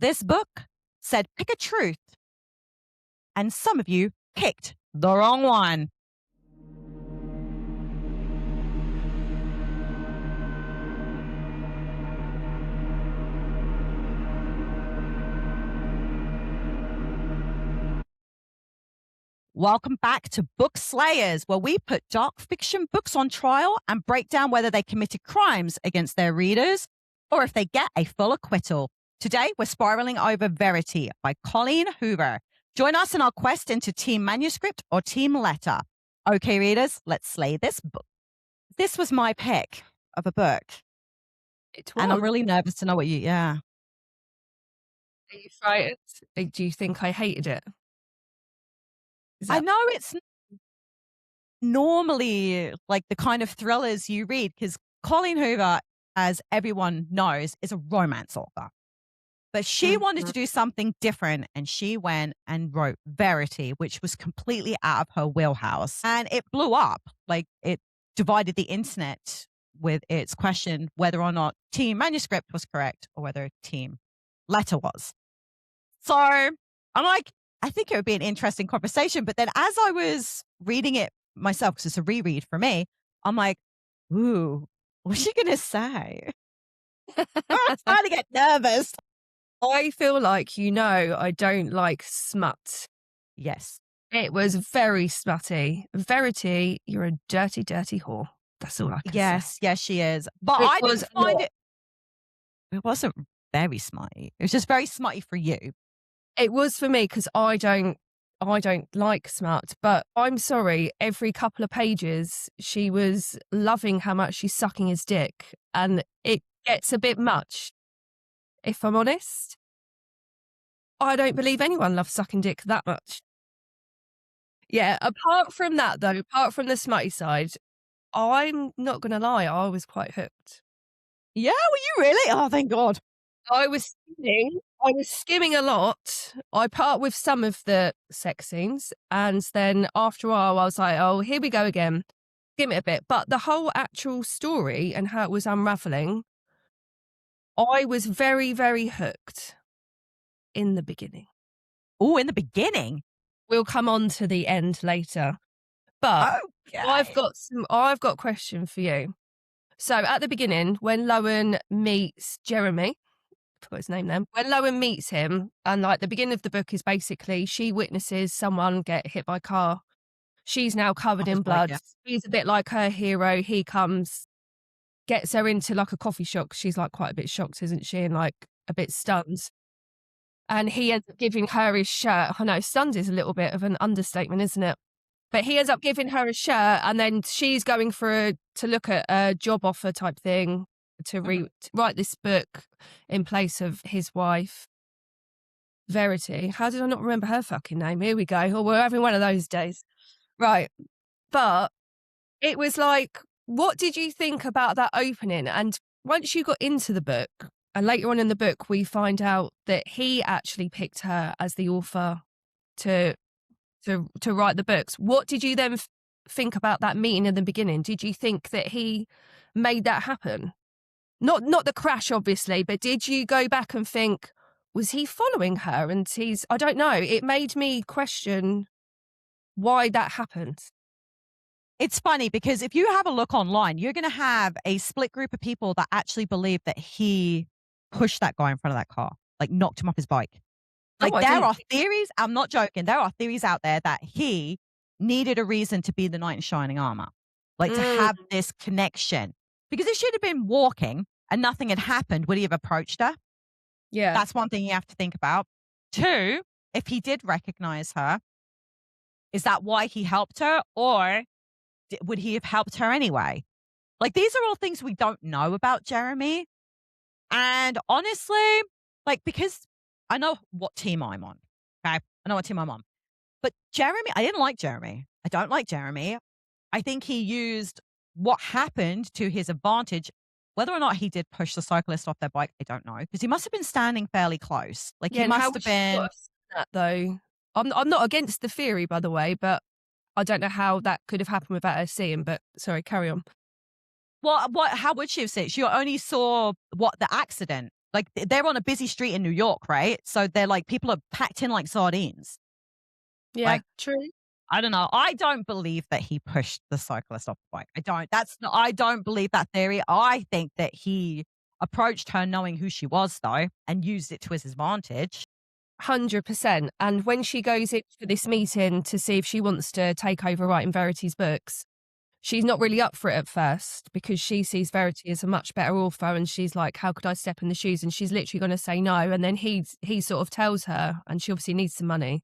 This book said pick a truth, and some of you picked the wrong one. Welcome back to Book Slayers, where we put dark fiction books on trial and break down whether they committed crimes against their readers or if they get a full acquittal. Today, we're spiraling over Verity by Colleen Hoover. Join us in our quest into Team Manuscript or Team Letter. Okay, readers, let's slay this book. This was my pick of a book. It was. And I'm really nervous to know what you, Are you frightened? Do you think I hated it? I know it's normally like the kind of thrillers you read because Colleen Hoover, as everyone knows, is a romance author. But she wanted to do something different, and she went and wrote Verity, which was completely out of her wheelhouse. And it blew up. Like, it divided the internet with its question whether or not Team Manuscript was correct or whether Team Letter was. So I'm like, I think it would be an interesting conversation. But then as I was reading it myself, because it's a reread for me, I'm like, ooh, what's she going to say? I'm starting to get nervous. I feel like, I don't like smut. Yes. It was very smutty. Verity, you're a dirty, dirty whore. That's all I can say. Yes, she is. But I didn't find it. It wasn't very smutty. It was just very smutty for you. It was for me because I don't like smut, but I'm sorry, every couple of pages she was loving how much she's sucking his dick, and it gets a bit much, if I'm honest. I don't believe anyone loves sucking dick that much. Yeah, apart from that though, apart from the smutty side, I'm not going to lie, I was quite hooked. Yeah, were you really? Oh, thank God. I was skimming a lot. I part with some of the sex scenes, and then after a while I was like, oh, here we go again. Skim it a bit. But the whole actual story and how it was unraveling, I was very, very hooked in the beginning. Oh, in the beginning? We'll come on to the end later. But okay. I've got a question for you. So at the beginning, when Lowen meets Jeremy, I forgot his name then. When Lowen meets him, and like the beginning of the book is basically she witnesses someone get hit by a car. She's now covered in blood. He's a bit like her hero. He comes, gets her into like a coffee shop. She's like quite a bit shocked, isn't she? And like a bit stunned. And he ends up giving her his shirt. I know stunned is a little bit of an understatement, isn't it? But he ends up giving her a shirt, and then she's going to look at a job offer type thing to write this book in place of his wife, Verity. How did I not remember her fucking name? Here we go. Oh, we're having one of those days. Right. But it was like, what did you think about that opening? And once you got into the book, and later on in the book, we find out that he actually picked her as the author to write the books. What did you then think about that meeting in the beginning? Did you think that he made that happen? Not the crash, obviously, but did you go back and think, was he following her? And I don't know. It made me question why that happened. It's funny because if you have a look online, you're going to have a split group of people that actually believe that he pushed that guy in front of that car, like knocked him off his bike. Like there are theories, I'm not joking, there are theories out there that he needed a reason to be the knight in shining armor. Like to have this connection. Because if she'd have been walking and nothing had happened, would he have approached her? Yeah. That's one thing you have to think about. 2, if he did recognize her, is that why he helped her? Or would he have helped her anyway? Like these are all things we don't know about Jeremy. And honestly, like because I know what team I'm on. Okay. I know what team I'm on. But Jeremy, I didn't like Jeremy. I don't like Jeremy. I think he used what happened to his advantage. Whether or not he did push the cyclist off their bike, I don't know. Because he must have been standing fairly close. Like he must have been. That, though. I'm not against the theory, by the way, but I don't know how that could have happened without her seeing. But sorry, carry on. Well, how would she have seen it? She only saw the accident. Like they're on a busy street in New York, right? So they're like, people are packed in like sardines. Yeah, Like, true. I don't know. I don't believe that he pushed the cyclist off the bike. I don't. I don't believe that theory. I think that he approached her knowing who she was, though, and used it to his advantage. 100%. And when she goes in for this meeting to see if she wants to take over writing Verity's books, she's not really up for it at first because she sees Verity as a much better author, and she's like, how could I step in the shoes? And she's literally going to say no. And then he sort of tells her, and she obviously needs some money.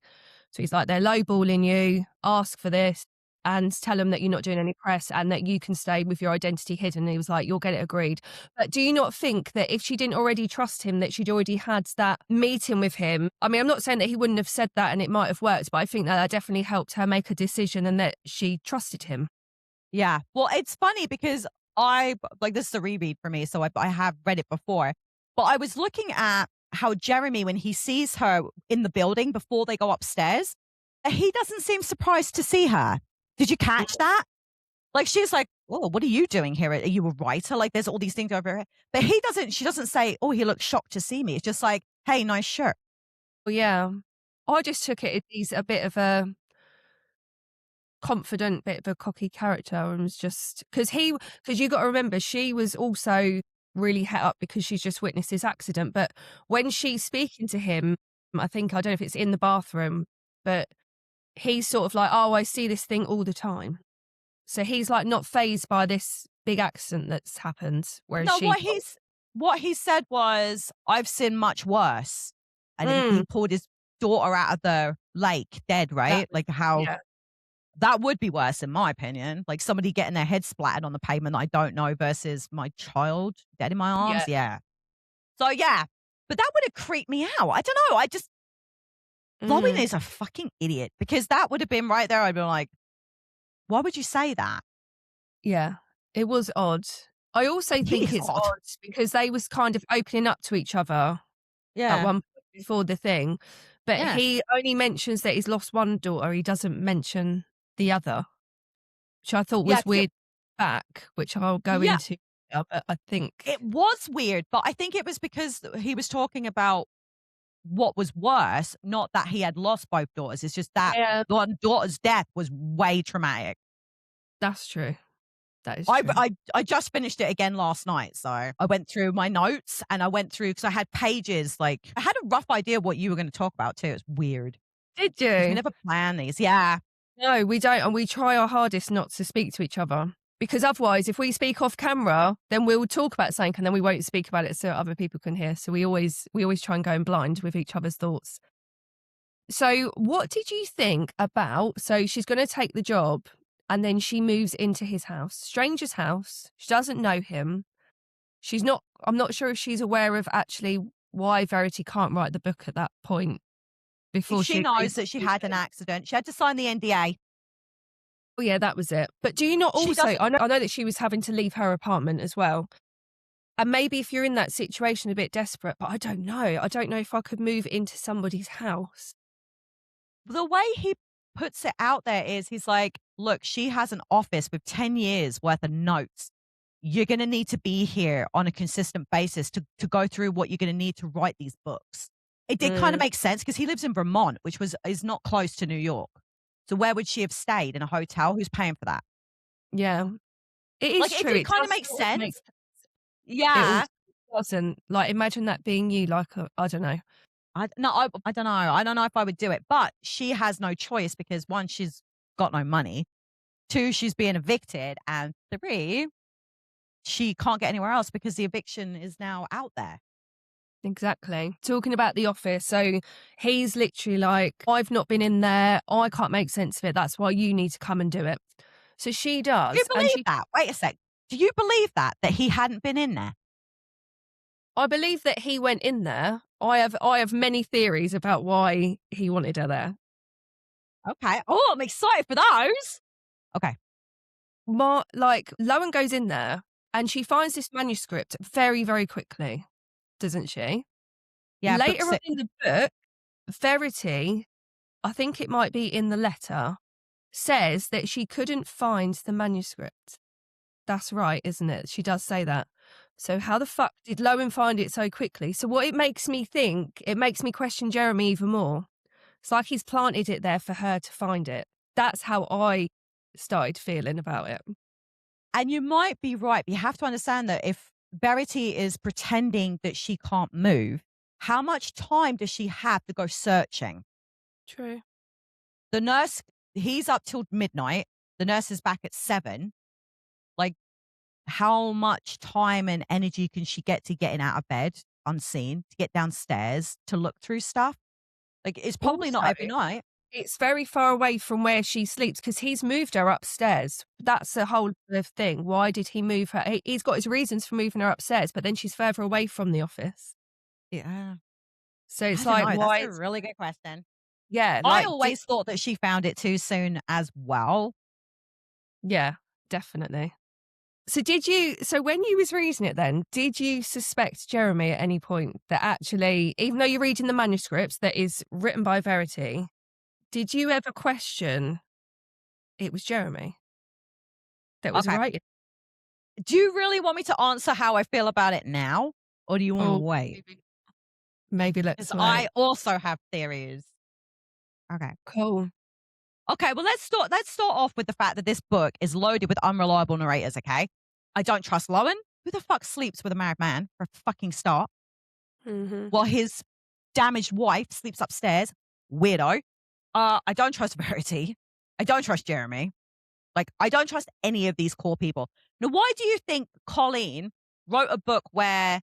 So he's like, they're lowballing you, ask for this and tell them that you're not doing any press and that you can stay with your identity hidden. And he was like, you'll get it agreed. But do you not think that if she didn't already trust him, that she'd already had that meeting with him? I mean, I'm not saying that he wouldn't have said that and it might have worked, but I think that definitely helped her make a decision and that she trusted him. Yeah. Well, it's funny because this is a reread for me, so I have read it before. But I was looking at how Jeremy, when he sees her in the building before they go upstairs, he doesn't seem surprised to see her. Did you catch that? Like, she's like, oh, what are you doing here? Are you a writer? Like, there's all these things over here. But she doesn't say, oh, he looks shocked to see me. It's just like, hey, nice shirt. Well, yeah. I just took it as he's a bit of a confident, bit of a cocky character, and was just because you got to remember she was also really het up because she's just witnessed this accident. But when she's speaking to him, I don't know if it's in the bathroom, but he's sort of like, oh, I see this thing all the time. So he's like not fazed by this big accident that's happened. Whereas No, what he said was, I've seen much worse. And then he pulled his daughter out of the lake dead, right? Like how yeah. that would be worse in my opinion. Like somebody getting their head splattered on the pavement that I don't know versus my child dead in my arms. Yeah. So yeah. But that would have creeped me out. I don't know. Lowen is a fucking idiot because that would have been right there. I'd be like, why would you say that? Yeah, it was odd. I also think it's odd because they was kind of opening up to each other at one point before the thing. But he only mentions that he's lost one daughter. He doesn't mention the other, which I thought was weird back, which I'll go into. But I think it was weird, but I think it was because he was talking about what was worse, not that he had lost both daughters. It's just that one daughter's death was way traumatic. That's true. That is true. I just finished it again last night. So I went through my notes and I went through because I had pages. Like I had a rough idea what you were going to talk about too. It's weird. Did you? We never plan these. Yeah. No, we don't. And we try our hardest not to speak to each other. Because otherwise, if we speak off camera, then we'll talk about something and then we won't speak about it so other people can hear. So we always try and go in blind with each other's thoughts. So what did you think about, so she's going to take the job and then she moves into his house, stranger's house. She doesn't know him. I'm not sure if she's aware of actually why Verity can't write the book at that point. Before she knows that she had an accident. She had to sign the NDA. Oh, yeah, that was it. But do you not also, I know that she was having to leave her apartment as well. And maybe if you're in that situation a bit desperate, but I don't know. I don't know if I could move into somebody's house. The way he puts it out there is he's like, look, she has an office with 10 years worth of notes. You're going to need to be here on a consistent basis to go through what you're going to need to write these books. It did kind of make sense because he lives in Vermont, which is not close to New York. So where would she have stayed? In a hotel? Who's paying for that? Yeah. It is true. It kind of makes sense. Yeah. It doesn't. Like, imagine that being you, like, I don't know. I don't know. I don't know if I would do it. But she has no choice because one, she's got no money. Two, she's being evicted. And three, she can't get anywhere else because the eviction is now out there. Exactly. Talking about the office. So he's literally like, I've not been in there. I can't make sense of it. That's why you need to come and do it. So she does. Do you believe that? Wait a sec. Do you believe that he hadn't been in there? I believe that he went in there. I have many theories about why he wanted her there. Okay. Oh, I'm excited for those. Okay. Lowen goes in there and she finds this manuscript very, very quickly, doesn't she? Yeah. Later on in the book, Verity, I think it might be in the letter, says that she couldn't find the manuscript. That's right, isn't it? She does say that. So how the fuck did Lowen find it so quickly? So what it makes me think, it makes me question Jeremy even more. It's like he's planted it there for her to find it. That's how I started feeling about it. And you might be right. But you have to understand that if Verity is pretending that she can't move, how much time does she have to go searching? True. The nurse, he's up till midnight. The nurse is back at 7. Like, how much time and energy can she get to getting out of bed unseen, to get downstairs, to look through stuff? Like, it's probably not Also, every night. it's very far away from where she sleeps because he's moved her upstairs. That's a whole other thing. Why did he move her? He's got his reasons for moving her upstairs, but then she's further away from the office. Yeah. So I it's don't like, know. why? That's a really good question. Yeah, I like, always thought that she found it too soon as well. yeah, definitely. So so when you was reading it then, did you suspect Jeremy at any point that actually, even though you're reading the manuscript that is written by Verity, did you ever question it was Jeremy that was Okay. writing? Do you really want me to answer how I feel about it now? Or do you want to Or wait? maybe let's Because wait. I also have theories. Okay. Cool. Okay, well let's start off with the fact that this book is loaded with unreliable narrators, okay? I don't trust Lowen. Who the fuck sleeps with a married man for a fucking start? Mm-hmm. While his damaged wife sleeps upstairs? Weirdo. I don't trust Verity. I don't trust Jeremy. Like, I don't trust any of these core people. Now, why do you think Colleen wrote a book where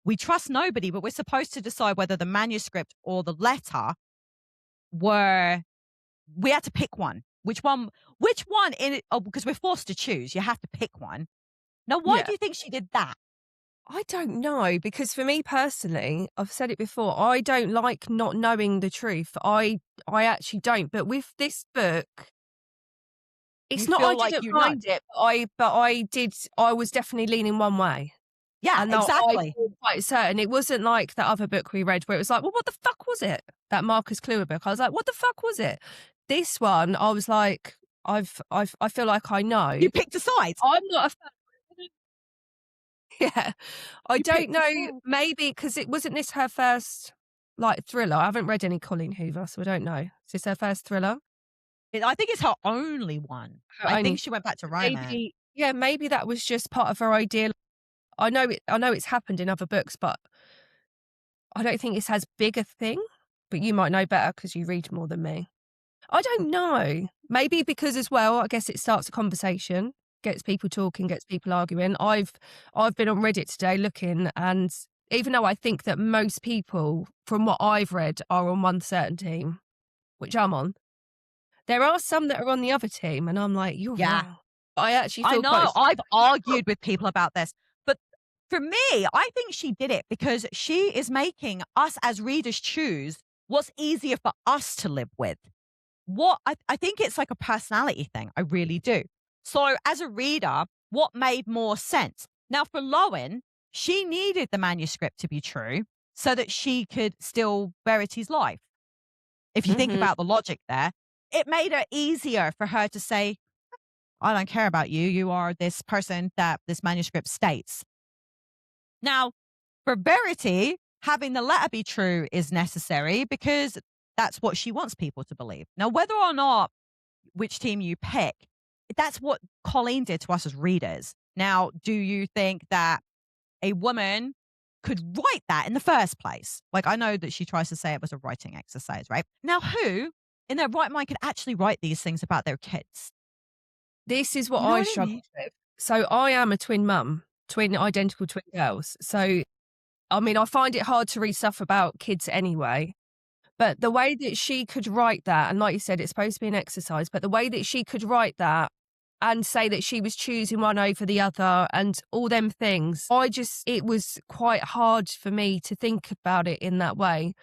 we trust nobody, but we're supposed to decide whether the manuscript or the letter we had to pick one. Which one in it? Oh, because we're forced to choose. You have to pick one. Now, why Yeah. do you think she did that? I don't know, because for me personally, I've said it before, I don't like not knowing the truth. I actually don't. But with this book, it's You not I feel like didn't you know. find it, but I did. I was definitely leaning one way. Yeah, And I exactly. feel quite certain it wasn't like that other book we read where it was like, well, what the fuck was it? That Marcus Kluwer book. I was like, what the fuck was it? This one, I was like, I feel like I know. You picked a side. I'm not a fan. Yeah. I You don't picked a know, side. maybe because it wasn't this her first like thriller. I haven't read any Colleen Hoover, so I don't know. Is this her first thriller? I think it's her only one. Her I only- think she went back to romance. Maybe that was just part of her idea. I know it's happened in other books, but I don't think it's as big a thing. But you might know better because you read more than me. I don't know. Maybe because as well, I guess it starts a conversation, gets people talking, gets people arguing. I've been on Reddit today looking, and even though I think that most people, from what I've read, are on one certain team, which I'm on, there are some that are on the other team, and I'm like, you're wrong. I actually feel I know. I've argued with people about this. But for me, I think she did it because she is making us as readers choose what's easier for us to live with. I think it's like a personality thing. I really do. So as a reader, what made more sense? Now for Lowen, she needed the manuscript to be true so that she could steal Verity's life. If you think about the logic there, it made it easier for her to say, I don't care about you. You are this person that this manuscript states. Now, for Verity, having the letter be true is necessary because that's what she wants people to believe. Now, whether or not which team you pick, that's what Colleen did to us as readers. Now, do you think that a woman could write that in the first place? Like, I know that she tries to say it was a writing exercise, right? Now, who in their right mind could actually write these things about their kids? This is what You know I what I struggle mean? with. So I am a twin mum, identical twin girls. So, I mean, I find it hard to read stuff about kids anyway. But the way that she could write that, and like you said, it's supposed to be an exercise, but the way that she could write that and say that she was choosing one over the other and all them things, it was quite hard for me to think about it in that way.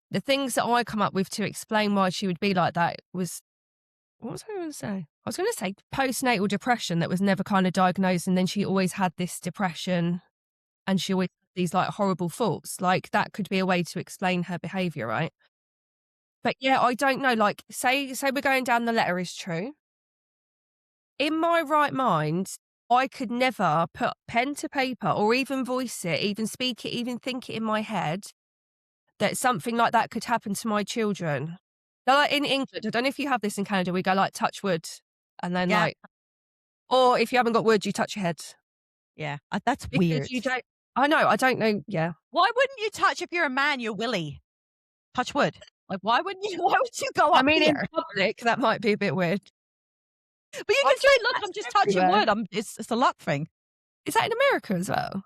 The things that I come up with to explain why she would be like that was, what was I going to say? I was going to say postnatal depression that was never kind of diagnosed, and then she always had this depression and she always had these like horrible thoughts. Like that could be a way to explain her behaviour, right? But yeah, I don't know, like, say we're going down the letter is true. In my right mind, I could never put pen to paper or even voice it, even speak it, even think it in my head that something like that could happen to my children. They're like in England, I don't know if you have this in Canada, we go like touch wood and then Yeah. like, or if you haven't got wood, you touch your head. Yeah. That's Because weird. you don't, I know, I don't know. Yeah. Why wouldn't you touch if you're a man, you're willy? Touch wood. Like, why would you go I up mean, in here? public, that might be a bit weird. But you can say, look, I'm just touching everywhere. wood. It's a luck thing. Is that in America as well?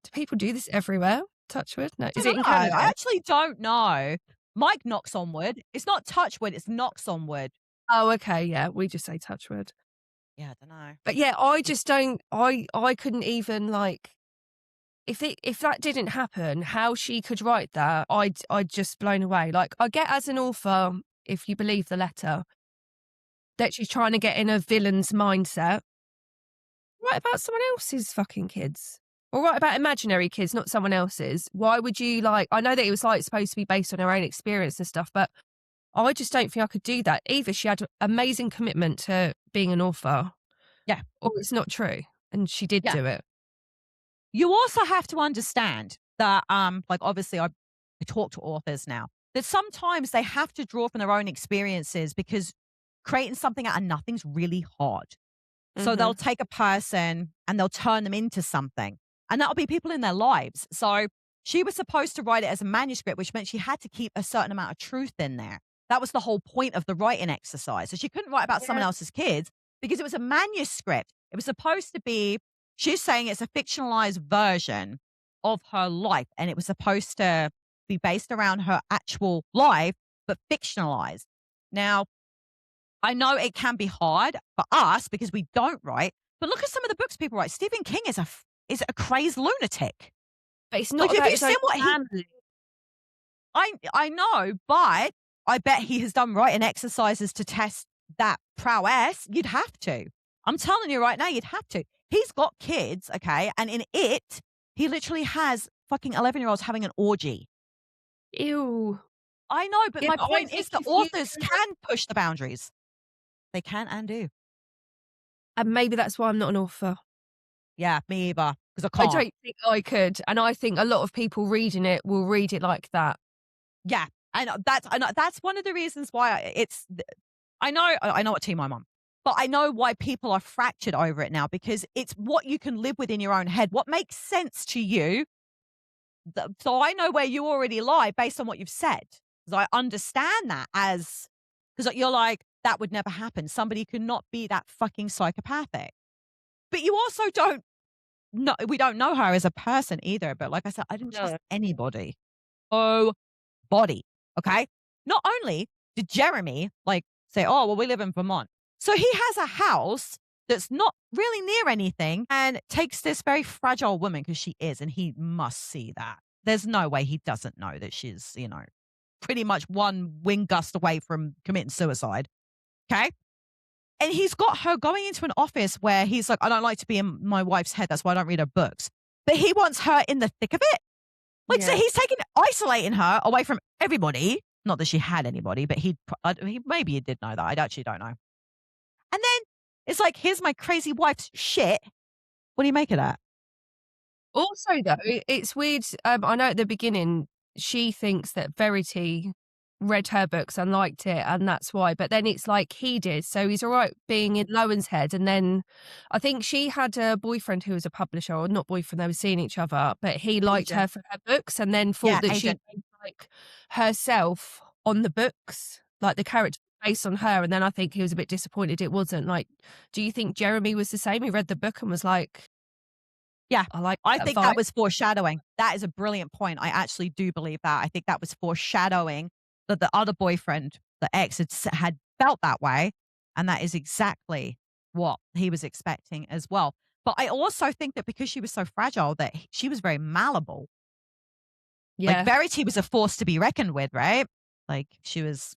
Do people do this everywhere? Touch wood? No. Is it in No, Canada? I actually don't know. Mike knocks on wood. It's not touch wood, it's knocks on wood. Oh, okay. Yeah. We just say touch wood. Yeah, I don't know. But yeah, I just don't, I couldn't even like, if that didn't happen, how she could write that, I'd just blown away. Like, I get as an author, if you believe the letter, that she's trying to get in a villain's mindset. Write about someone else's fucking kids. Or write about imaginary kids, not someone else's. Why would you like, I know that it was like supposed to be based on her own experience and stuff, but I just don't think I could do that. Either she had amazing commitment to being an author. Yeah. Or it's not true. And she did do it. You also have to understand that, like, obviously I talk to authors now, that sometimes they have to draw from their own experiences because creating something out of nothing's really hard. So they'll take a person and they'll turn them into something. And that'll be people in their lives. So she was supposed to write it as a manuscript, which meant she had to keep a certain amount of truth in there. That was the whole point of the writing exercise. So she couldn't write about someone else's kids because it was a manuscript. It was supposed to be, she's saying it's a fictionalized version of her life. And it was supposed to be based around her actual life, but fictionalized. Now, I know it can be hard for us because we don't write, but look at some of the books people write. Stephen King is a crazed lunatic. But it's not Like, about have you his seen own what family. I know, but I bet he has done writing exercises to test that prowess. You'd have to. I'm telling you right now, you'd have to. He's got kids, okay, and in it, he literally has fucking 11-year-olds having an orgy. Ew. I know, but Yeah, my but I point think is that if you- authors can push the boundaries. They can and do. And maybe that's why I'm not an author. Yeah, me either. Because I I can't. don't think I could. And I think a lot of people reading it will read it like that. Yeah, and that's one of the reasons why I know what team I'm on, but I know why people are fractured over it now because it's what you can live with in your own head, what makes sense to you. So I know where you already lie based on what you've said. Because I understand that because you're like, that would never happen. Somebody could not be that fucking psychopathic. But you also don't know, we don't know her as a person either. But like I said, I didn't trust anybody. Oh, body. Okay. Not only did Jeremy say, oh, well, we live in Vermont. So he has a house that's not really near anything and takes this very fragile woman because she is, and he must see that. There's no way he doesn't know that she's, pretty much one wind gust away from committing suicide. Okay. And he's got her going into an office where he's like, I don't like to be in my wife's head. That's why I don't read her books. But he wants her in the thick of it. So he's isolating her away from everybody. Not that she had anybody, but maybe he did know that. I actually don't know. And then it's like, here's my crazy wife's shit. What do you make of that? Also, though, it's weird. I know at the beginning, she thinks that Verity read her books and liked it, and that's why. But then it's like he did. So he's all right being in Lowen's head. And then I think she had a boyfriend who was a publisher, or not boyfriend, they were seeing each other, but he liked her for her books and then thought that she made like herself on the books, like the character based on her. And then I think he was a bit disappointed it wasn't. Like, do you think Jeremy was the same? He read the book and was like, yeah, I think that vibe. was foreshadowing. That is a brilliant point. I actually do believe that. I think that was foreshadowing that the other boyfriend, the ex, had felt that way. And that is exactly what he was expecting as well. But I also think that because she was so fragile, that she was very malleable. Yeah. Like, Verity was a force to be reckoned with, right? Like, she was,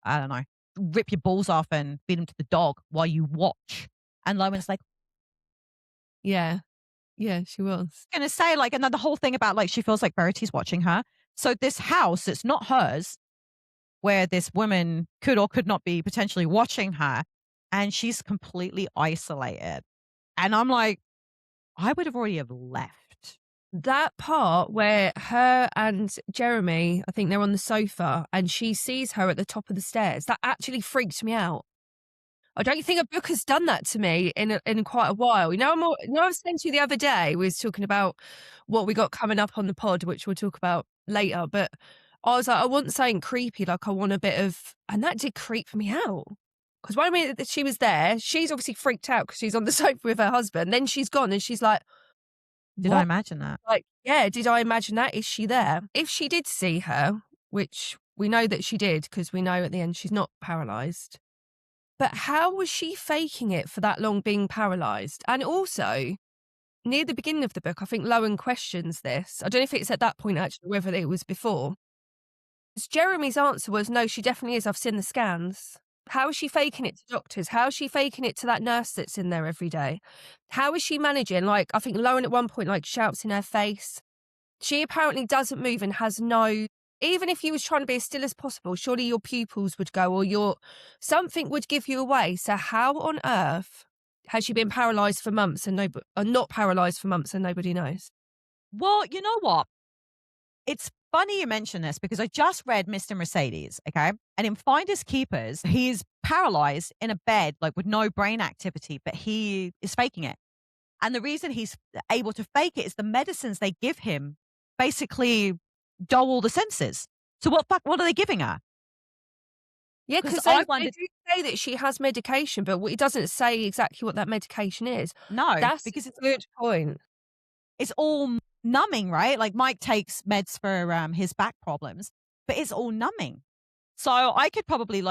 I don't know, rip your balls off and feed them to the dog while you watch. And Lowen's like, yeah. Yeah, she was. going to say, and then the whole thing about, she feels like Verity's watching her. So this house, it's not hers, where this woman could or could not be potentially watching her, and she's completely isolated. And I'm like, I would have already have left. That part where her and Jeremy, I think they're on the sofa and she sees her at the top of the stairs, that actually freaked me out. I don't think a book has done that to me in quite a while. You know, I was saying to you the other day, we was talking about what we got coming up on the pod, which we'll talk about later, but I was like, I want something creepy, like I want a bit of, and that did creep me out. Because one minute that she was there, she's obviously freaked out because she's on the sofa with her husband. Then she's gone and she's like, Did I what? imagine that? Like, yeah, did I imagine that? Is she there? If she did see her, which we know that she did, because we know at the end she's not paralysed. But how was she faking it for that long being paralysed? And also, near the beginning of the book, I think Lowen questions this. I don't know if it's at that point, actually, whether it was before. Jeremy's answer was, no, she definitely is. I've seen the scans. How is she faking it to doctors? How is she faking it to that nurse that's in there every day? How is she managing? Like, I think Lowen at one point, like, shouts in her face. She apparently doesn't move and has no... Even if you was trying to be as still as possible, surely your pupils would go, or something would give you away. So how on earth has she been paralysed for months and not paralysed for months and nobody knows? Well, you know what? It's funny you mention this because I just read Mr. Mercedes, okay? And in Finders Keepers, he's paralysed in a bed, like with no brain activity, but he is faking it. And the reason he's able to fake it is the medicines they give him basically dull all the senses. So what are they giving her? Yeah, because they do say that she has medication, but it doesn't say exactly what that medication is. No, That's because it's a good point. It's all numbing, right? Like Mike takes meds for his back problems, but it's all numbing. So I could probably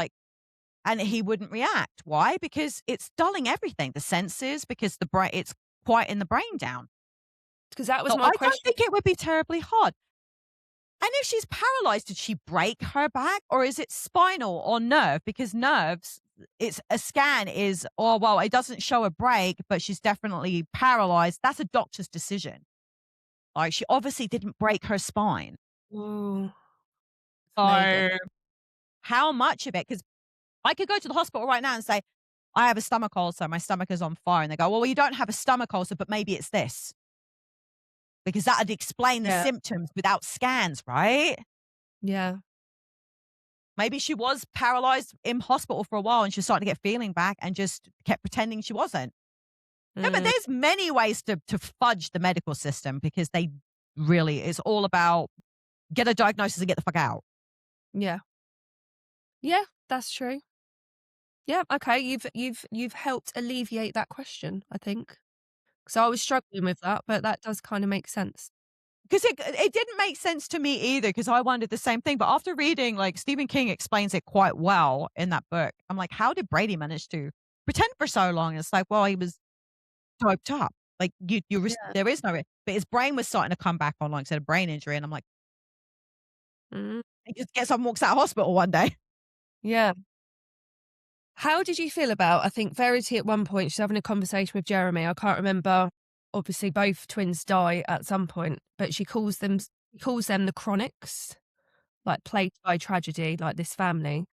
and he wouldn't react. Why? Because it's dulling everything, the senses, because the brain, it's quieting the brain down. Because that was So my I question. don't think it would be terribly hard. And if she's paralyzed, did she break her back or is it spinal or nerve? Because nerves, it's a scan is, oh, well, it doesn't show a break, but she's definitely paralyzed. That's a doctor's decision. Like she obviously didn't break her spine. Ooh, So how much of it? Because I could go to the hospital right now and say, I have a stomach ulcer. My stomach is on fire. And they go, well, you don't have a stomach ulcer, but maybe it's this. Because that would explain the symptoms without scans, right? Yeah. Maybe she was paralyzed in hospital for a while and she's starting to get feeling back and just kept pretending she wasn't. No, but there's many ways to fudge the medical system because they really, it's all about get a diagnosis and get the fuck out. Yeah. Yeah, that's true. Yeah, okay. You've helped alleviate that question, I think. So I was struggling with that, but that does kind of make sense. Because it didn't make sense to me either, because I wondered the same thing. But after reading, like Stephen King explains it quite well in that book, I'm like, how did Brady manage to pretend for so long? And it's like, well, he was doped up. Like there is no, but his brain was starting to come back on, like said, a brain injury, and I'm like, he just gets up and walks out of hospital one day. Yeah. How did you feel about, I think Verity at one point, she's having a conversation with Jeremy. I can't remember. Obviously, both twins die at some point, but she calls them the Chronics, like plagued by tragedy, like this family.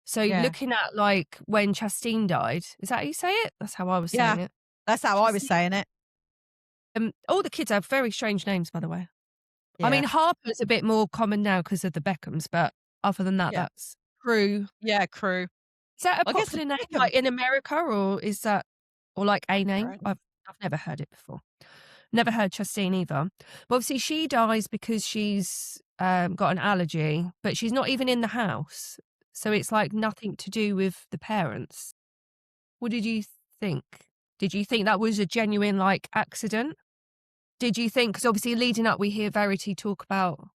So looking at like when Chastine died, is that how you say it? That's how I was saying it. That's how I was saying it. All the kids have very strange names, by the way. Yeah. I mean, Harper's a bit more common now because of the Beckhams, but other than that, that's Crew. Yeah, Crew. Is that a popular name like in America, or is that, or like a name? I've never heard it before. Never heard Chastine either. But obviously she dies because she's got an allergy, but she's not even in the house. So it's like nothing to do with the parents. What did you think? Did you think that was a genuine like accident? Did you think, because obviously leading up we hear Verity talk about,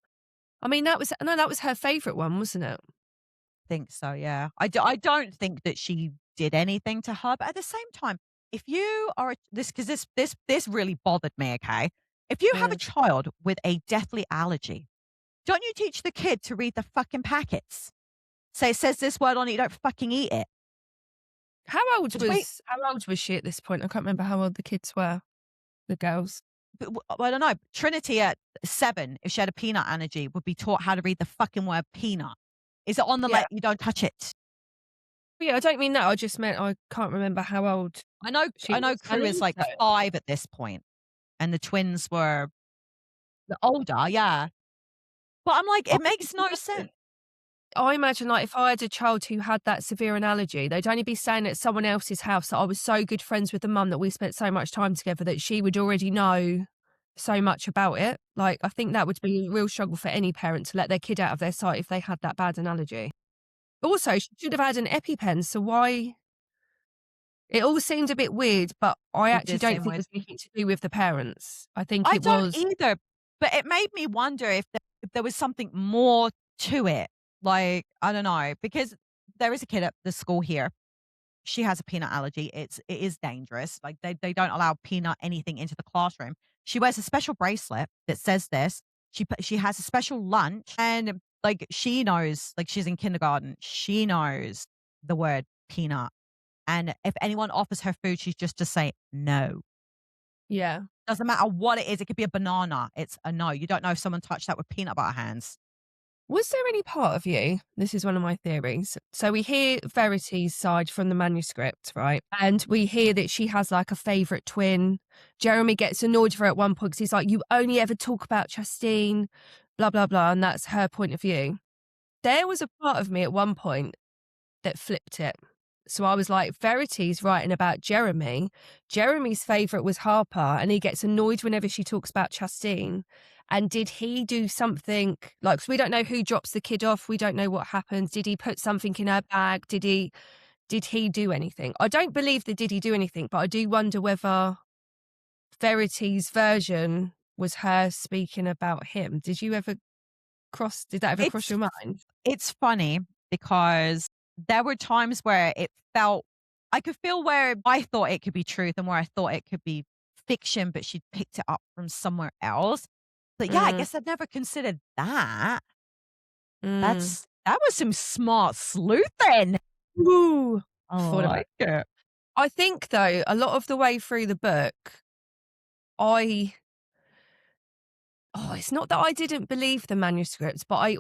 I mean that was her favourite one, wasn't it? Think so, yeah. I don't think that she did anything to her, but at the same time, if you are because this really bothered me, okay? If you have a child with a deathly allergy, don't you teach the kid to read the fucking packets? So it says this word on it, you don't fucking eat it. How old was she at this point? I can't remember how old the kids were, the girls. I don't know. Trinity at 7, if she had a peanut allergy, would be taught how to read the fucking word peanut. Is it on the you don't touch it? Yeah, I don't mean that. I just meant I can't remember how old I know She was Crew is like Anita. 5 at this point, and the twins were the older, yeah. But I'm like, I it makes no sense. I imagine, like, if I had a child who had that severe an allergy, they'd only be staying at someone else's house that I was so good friends with the mum that we spent so much time together that she would already know so much about it. Like, I think that would be a real struggle for any parent to let their kid out of their sight if they had that bad an allergy. Also, she should have had an EpiPen, so why it all seemed a bit weird, but I It actually did don't seem think weird. there's anything to do with the parents. I think I it don't was either, but it made me wonder if there was something more to it. Like, I don't know, because there is a kid at the school here. She has a peanut allergy. It is dangerous. Like they don't allow peanut anything into the classroom. She wears a special bracelet that says this. She has a special lunch, and like she knows, like she's in kindergarten. She knows the word peanut, and if anyone offers her food, she's just to say no. yeah. Doesn't matter what it is. It could be a banana. It's a no. You don't know if someone touched that with peanut butter hands. Was there any part of you, this is one of my theories. So we hear Verity's side from the manuscript, right? And we hear that she has like a favourite twin. Jeremy gets annoyed with her at one point because he's like, you only ever talk about Justine, blah, blah, blah. And that's her point of view. There was a part of me at one point that flipped it. So I was like, Verity's writing about Jeremy. Jeremy's favourite was Harper, and he gets annoyed whenever she talks about Chastine. And did he do something like, 'cause we don't know who drops the kid off, we don't know what happens. Did he put something in her bag? Did he do anything? I don't believe that did he do anything, but I do wonder whether Verity's version was her speaking about him. Did that ever cross It's your mind? it's funny because there were times where it felt I could feel where I thought it could be truth and where I thought it could be fiction, but she picked it up from somewhere else. But yeah, I Mm, guess I'd never considered that. mm. That was some smart sleuthing. Ooh, I thought about like it. I think though, a lot of the way through the book, I it's not that I didn't believe the manuscripts, but I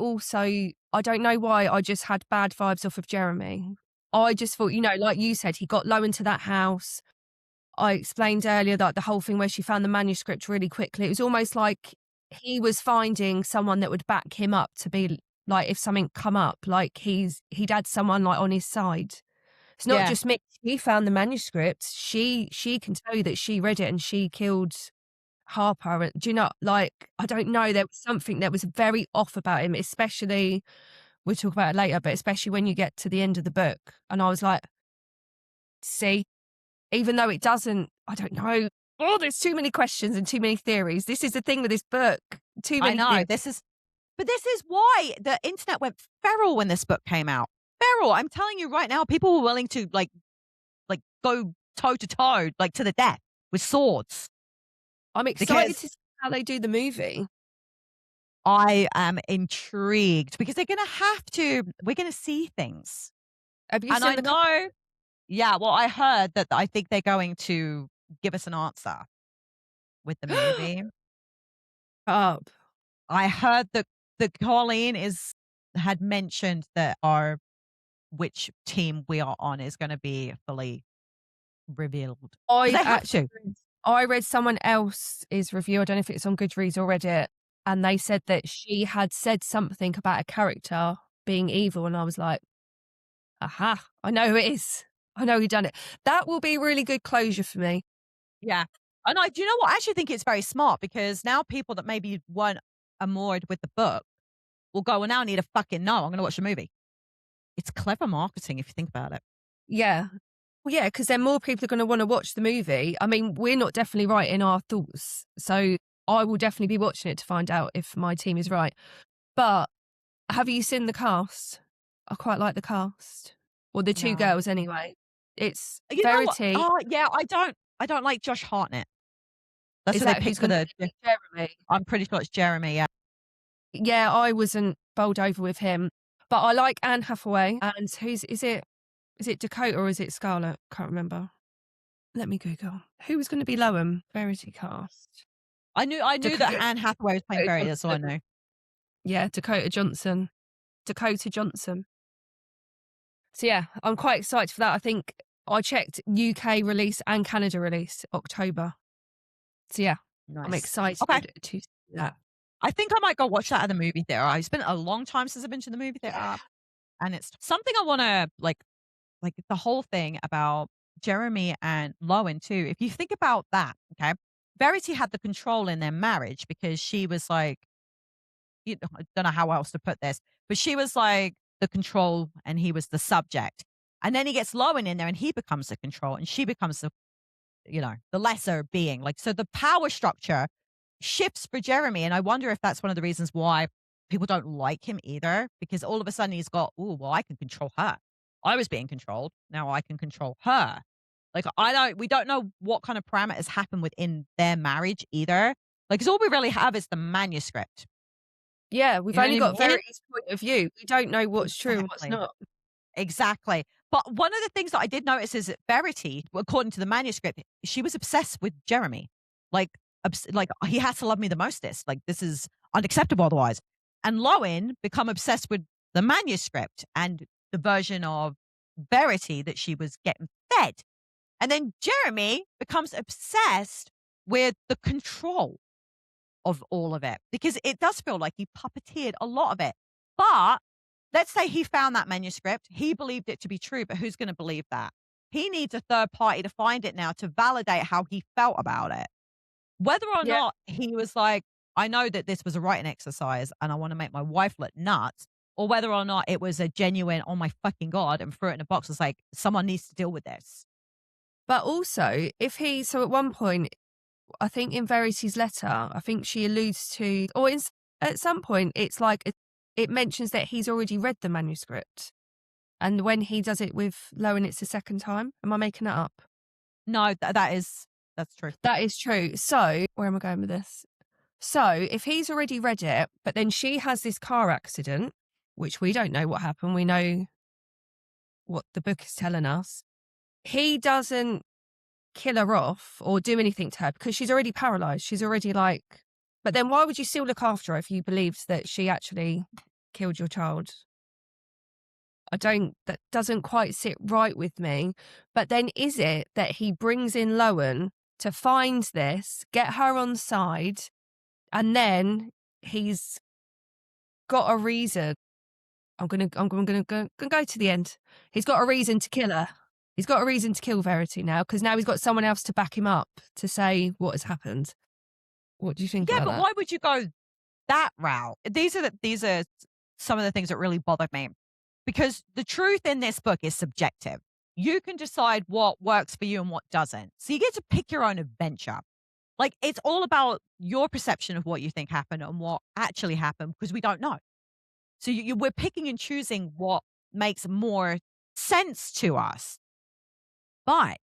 don't know why I just had bad vibes off of Jeremy. I just thought, like you said, he got low into that house. I explained earlier that the whole thing where she found the manuscript really quickly, it was almost like he was finding someone that would back him up to be like, if something come up, like he'd had someone like on his side. It's not Yeah. just me. She found the manuscript. She can tell you that she read it and she killed Harper. And do you know, like, I don't know, there was something that was very off about him, especially, we'll talk about it later, but especially when you get to the end of the book. And I was like, see, even though it doesn't, I don't know. Oh, there's too many questions and too many theories. This is the thing with this book. Too I many know. theories. This is why the internet went feral when this book came out. Feral. I'm telling you right now, people were willing to like go toe to toe, like to the death with swords. I'm excited Because to see how they do the movie. I am intrigued because we're gonna see things. Have you And seen I the know, yeah, well, I heard that I think they're going to give us an answer with the movie. up? I heard that Colleen had mentioned that our which team we are on is gonna be fully revealed. 'Cause they have to. I read someone else's review. I don't know if it's on Goodreads or Reddit, and they said that she had said something about a character being evil, and I was like, "Aha! I know who it is. I know who done it." That will be really good closure for me. Yeah. And do you know what? I actually think it's very smart because now people that maybe weren't enamored with the book will go, well, now I need to fucking know. I'm going to watch the movie. It's clever marketing if you think about it. Yeah, well, yeah, because then more people are going to want to watch the movie. I mean, we're not definitely right in our thoughts, so I will definitely be watching it to find out if my team is right. But have you seen the cast? I quite like the cast, or the two No. girls anyway. It's You know what? Verity. Oh, yeah, I don't like Josh Hartnett. That's Is what they that who's picked for going to be Jeremy? I'm pretty sure it's Jeremy, yeah. Yeah, I wasn't bowled over with him, but I like Anne Hathaway. And is it? Is it Dakota or is it Scarlett? Can't remember. Let me Google. Who was going to be Loam? Verity cast. I knew that Anne Hathaway was playing Verity, that's all I Johnson. knew. Yeah, Dakota Johnson. Dakota Johnson. So yeah, I'm quite excited for that. I think I checked UK release and Canada release, October. So yeah, I'm Nice. excited Okay. to see that. I think I might go watch that at the movie theater. It's been a long time since I've been to the movie theater, and it's something I want to like the whole thing about Jeremy and Lowen too. If you think about that, okay, Verity had the control in their marriage because she was like, I don't know how else to put this, but she was like the control and he was the subject. And then he gets Lowen in there and he becomes the control and she becomes the lesser being. Like, so the power structure shifts for Jeremy. And I wonder if that's one of the reasons why people don't like him either, because all of a sudden he's got, oh, well, I can control her. I was being controlled. Now I can control her. Like, we don't know what kind of parameters happen within their marriage either. Like, because all we really have is the manuscript. Yeah, we've You know only what I got mean? Verity's point of view. We don't know what's true and what's Exactly. not. Exactly. But one of the things that I did notice is that Verity, according to the manuscript, she was obsessed with Jeremy. Like, like he has to love me the mostest. Like, this is unacceptable otherwise. And Lowen become obsessed with the manuscript and the version of Verity that she was getting fed. And then Jeremy becomes obsessed with the control of all of it because it does feel like he puppeteered a lot of it. But let's say he found that manuscript, he believed it to be true, but who's going to believe that? He needs a third party to find it now to validate how he felt about it. Whether or Yeah. not he was like, I know that this was a writing exercise and I want to make my wife look nuts, or whether or not it was a genuine, oh my fucking God, and threw it in a box. It's like, someone needs to deal with this. But also, so at one point, I think in Verity's letter, I think she alludes to, at some point, it's like it mentions that he's already read the manuscript. And when he does it with Lowen, it's the second time. Am I making that up? No, that's true. That is true. So, where am I going with this? So, if he's already read it, but then she has this car accident, which we don't know what happened, we know what the book is telling us. He doesn't kill her off or do anything to her because she's already paralyzed. She's already like, but then why would you still look after her if you believed that she actually killed your child? That doesn't quite sit right with me. But then is it that he brings in Lowen to find this, get her on side, and then he's got a reason? I'm gonna go to the end. He's got a reason to kill her. He's got a reason to kill Verity now because now he's got someone else to back him up to say what has happened. What do you think about that? Yeah, but why would you go that route? These are some of the things that really bothered me because the truth in this book is subjective. You can decide what works for you and what doesn't. So you get to pick your own adventure. Like, it's all about your perception of what you think happened and what actually happened because we don't know. So we're picking and choosing what makes more sense to us. But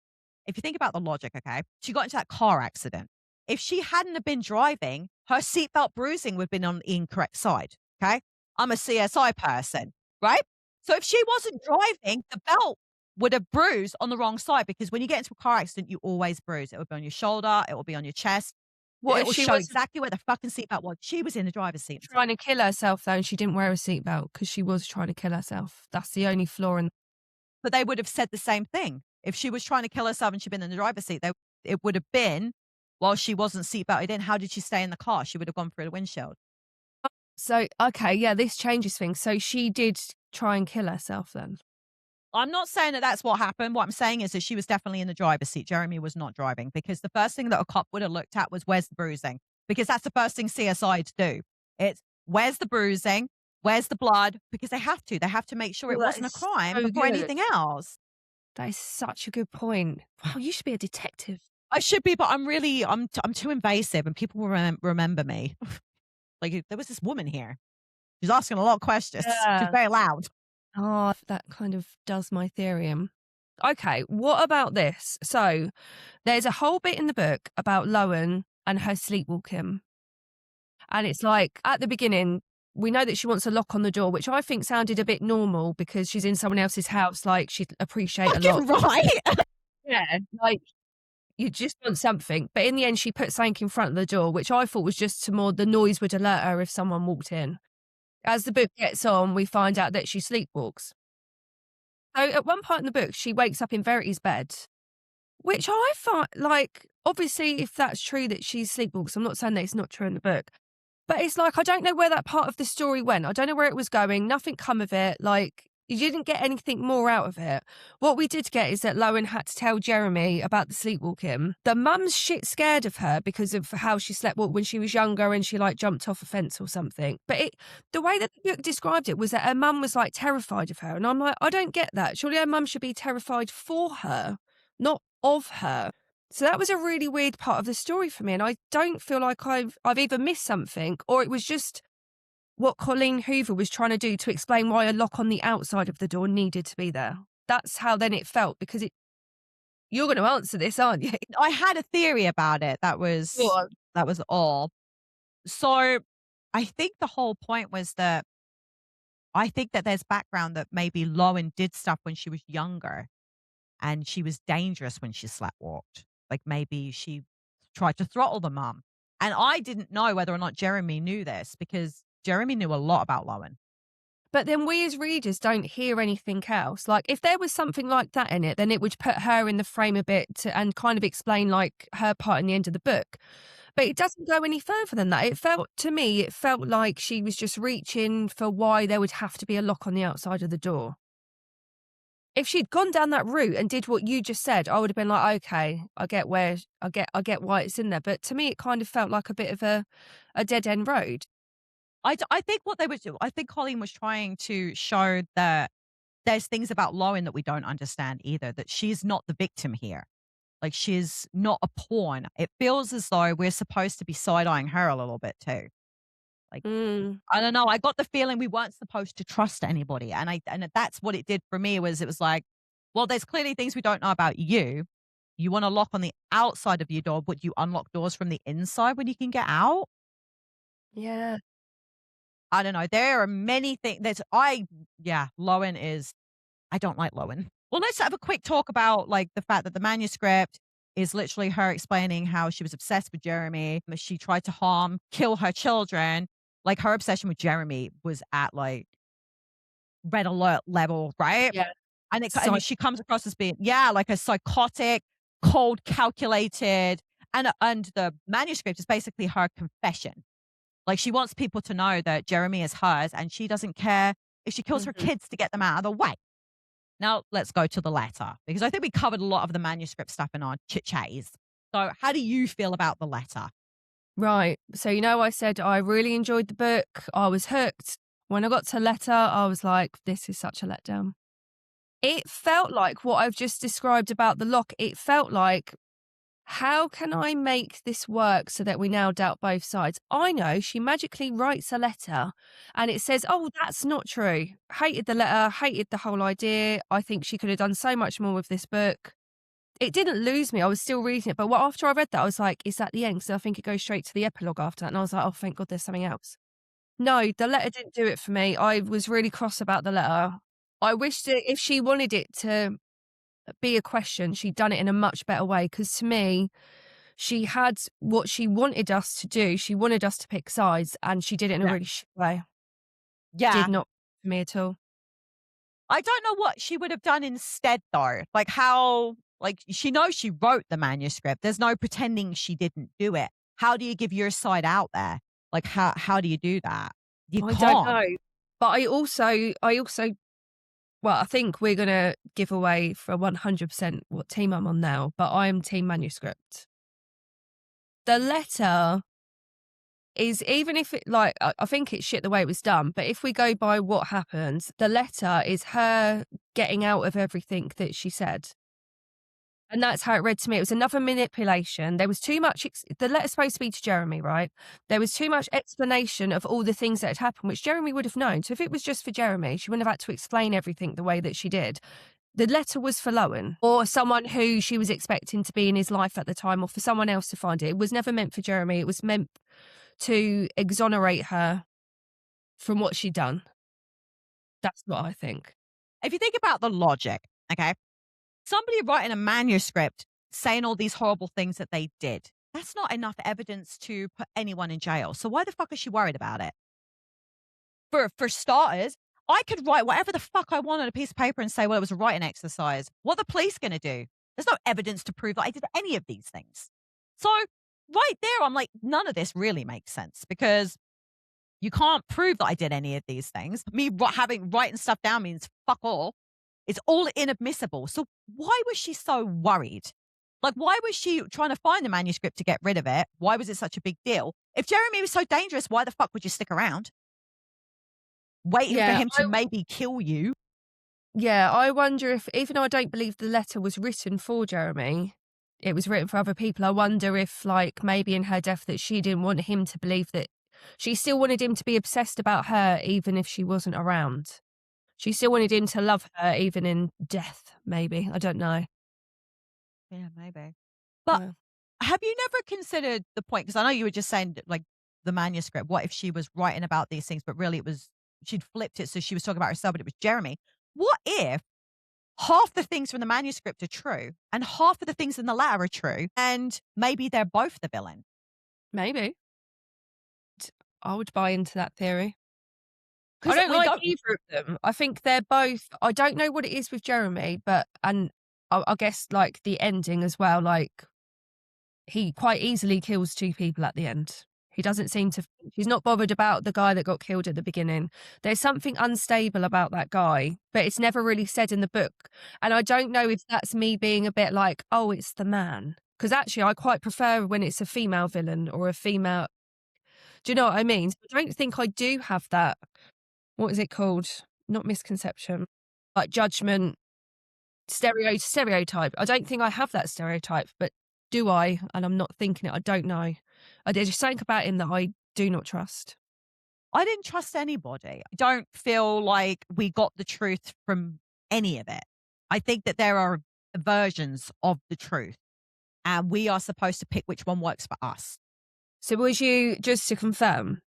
if you think about the logic, okay, she got into that car accident. If she hadn't have been driving, her seatbelt bruising would have been on the incorrect side. Okay. I'm a CSI person, right? So if she wasn't driving, the belt would have bruised on the wrong side because when you get into a car accident, you always bruise. It will be on your shoulder, it will be on your chest. What It if will she show was exactly where the fucking seatbelt was. She was in the driver's seat. trying to kill herself though and she didn't wear a seatbelt because she was trying to kill herself? That's the only flaw in. But they would have said the same thing. If she was trying to kill herself and she'd been in the driver's seat, it would have been while she wasn't seatbelted in. How did she stay in the car? She would have gone through the windshield. So, okay, yeah, this changes things. So she did try and kill herself then? I'm not saying that that's what happened. What I'm saying is that she was definitely in the driver's seat. Jeremy was not driving because the first thing that a cop would have looked at was where's the bruising? Because that's the first thing CSIs do. It's where's the bruising? Where's the blood? Because they have to. They have to make sure it wasn't a crime before anything else. That is such a good point. Wow, you should be a detective. I should be, but I'm too invasive and people will remember me. Like, there was this woman here. She's asking a lot of questions. Yeah. She's very loud. Oh, that kind of does my theorem. Okay, what about this? So there's a whole bit in the book about Lowen and her sleepwalking. And it's like, at the beginning, we know that she wants a lock on the door, which I think sounded a bit normal because she's in someone else's house. Like, she'd appreciate a lot. Right. Yeah, like, you just want something. But in the end, she put something in front of the door, which I thought was just the noise would alert her if someone walked in. As the book gets on, we find out that she sleepwalks. So at one part in the book, she wakes up in Verity's bed, which I find, like, obviously, if that's true that she sleepwalks, I'm not saying that it's not true in the book, but it's like, I don't know where that part of the story went. I don't know where it was going. Nothing come of it. Like, you didn't get anything more out of it. What we did get is that Lowen had to tell Jeremy about the sleepwalking. The mum's shit scared of her because of how she sleepwalked when she was younger and she like jumped off a fence or something. But the way that the book described it was that her mum was like terrified of her. And I'm like, I don't get that. Surely her mum should be terrified for her, not of her. So that was a really weird part of the story for me. And I don't feel like I've either missed something or it was just what Colleen Hoover was trying to do to explain why a lock on the outside of the door needed to be there. That's how then it felt, because you're going to answer this, aren't you? I had a theory about it. That was all. So I think the whole point was that I think that there's background that maybe Lowen did stuff when she was younger and she was dangerous when she sleepwalked. Like maybe she tried to throttle the mum. And I didn't know whether or not Jeremy knew this because Jeremy knew a lot about Lowen. But then we as readers don't hear anything else. Like, if there was something like that in it, then it would put her in the frame a bit and kind of explain like her part in the end of the book. But it doesn't go any further than that. It felt like she was just reaching for why there would have to be a lock on the outside of the door. If she'd gone down that route and did what you just said, I would have been like, okay, I get why it's in there. But to me, it kind of felt like a bit of a dead end road. I think what they would do, I think Colleen was trying to show that there's things about Lowen that we don't understand either, that she's not the victim here. Like, she's not a pawn. It feels as though we're supposed to be side-eyeing her a little bit too. Like, I don't know. I got the feeling we weren't supposed to trust anybody. And that's what it did for me, was it was like, well, there's clearly things we don't know about you. You want to lock on the outside of your door, but you unlock doors from the inside when you can get out? Yeah. I don't know. There are many things Lowen is, I don't like Lowen. Well, let's have a quick talk about like the fact that the manuscript is literally her explaining how she was obsessed with Jeremy. She tried to kill her children. Like, her obsession with Jeremy was at like red alert level, right? Yeah. And she comes across as being, like a psychotic, cold, calculated, and the manuscript is basically her confession. Like, she wants people to know that Jeremy is hers and she doesn't care if she kills her kids to get them out of the way. Now, let's go to the letter, because I think we covered a lot of the manuscript stuff in our chit-chatties. So how do you feel about the letter? Right. So, I said I really enjoyed the book. I was hooked. When I got to letter, I was like, this is such a letdown. It felt like what I've just described about the lock. It felt like, how can I make this work so that we now doubt both sides? I know she magically writes a letter and it says, oh, that's not true. Hated the letter, hated the whole idea. I think she could have done so much more with this book. It didn't lose me. I was still reading it. But after I read that, I was like, is that the end? So I think it goes straight to the epilogue after that. And I was like, oh, thank God there's something else. No, the letter didn't do it for me. I was really cross about the letter. I wish that if she wanted it to be a question, she'd done it in a much better way, because to me, she had what she wanted us to do. She wanted us to pick sides, and she did it in a really shit way. Yeah. Did not for me at all. I don't know what she would have done instead, though. Like, she knows she wrote the manuscript. There's no pretending she didn't do it. How do you give your side out there? Like, how do you do that? You can't. Don't know. But I also, well, I think we're going to give away for 100% what team I'm on now, but I am team manuscript. The letter is, even if it, like, I think it's shit the way it was done, but if we go by what happens, the letter is her getting out of everything that she said. And that's how it read to me. It was another manipulation. There was too much, the letter's supposed to be to Jeremy, right? There was too much explanation of all the things that had happened, which Jeremy would have known. So if it was just for Jeremy, she wouldn't have had to explain everything the way that she did. The letter was for Lowen, or someone who she was expecting to be in his life at the time, or for someone else to find it. It was never meant for Jeremy. It was meant to exonerate her from what she'd done. That's what I think. If you think about the logic, okay? Somebody writing a manuscript saying all these horrible things that they did, that's not enough evidence to put anyone in jail. So why the fuck is she worried about it? For starters, I could write whatever the fuck I want on a piece of paper and say, well, it was a writing exercise. What are the police going to do? There's no evidence to prove that I did any of these things. So right there, I'm like, none of this really makes sense because you can't prove that I did any of these things. Me writing stuff down means fuck all. It's all inadmissible. So why was she so worried? Like, why was she trying to find the manuscript to get rid of it? Why was it such a big deal? If Jeremy was so dangerous, why the fuck would you stick around? Waiting for him to maybe kill you. Yeah, I wonder if, even though I don't believe the letter was written for Jeremy, it was written for other people. I wonder if, like, maybe in her death that she didn't want him to believe that she still wanted him to be obsessed about her, even if she wasn't around. She still wanted him to love her, even in death, maybe. I don't know. Yeah, maybe. But have you never considered the point? Because I know you were just saying, like, the manuscript. What if she was writing about these things, but really she'd flipped it, so she was talking about herself, but it was Jeremy. What if half the things from the manuscript are true and half of the things in the letter are true, and maybe they're both the villain? Maybe. I would buy into that theory. I 'Cause don't we like don't- either of them. I think they're both. I don't know what it is with Jeremy, but I guess like the ending as well. Like he quite easily kills two people at the end. He doesn't seem to. He's not bothered about the guy that got killed at the beginning. There's something unstable about that guy, but it's never really said in the book. And I don't know if that's me being a bit like, oh, it's the man. Because actually, I quite prefer when it's a female villain or a female. Do you know what I mean? I don't think I do have that. What is it called? Not misconception, like judgment, stereotype. I don't think I have that stereotype, but do I? And I'm not thinking it. I don't know. There's just something about him that I do not trust. I didn't trust anybody. I don't feel like we got the truth from any of it. I think that there are versions of the truth, and we are supposed to pick which one works for us. So was you, just to confirm,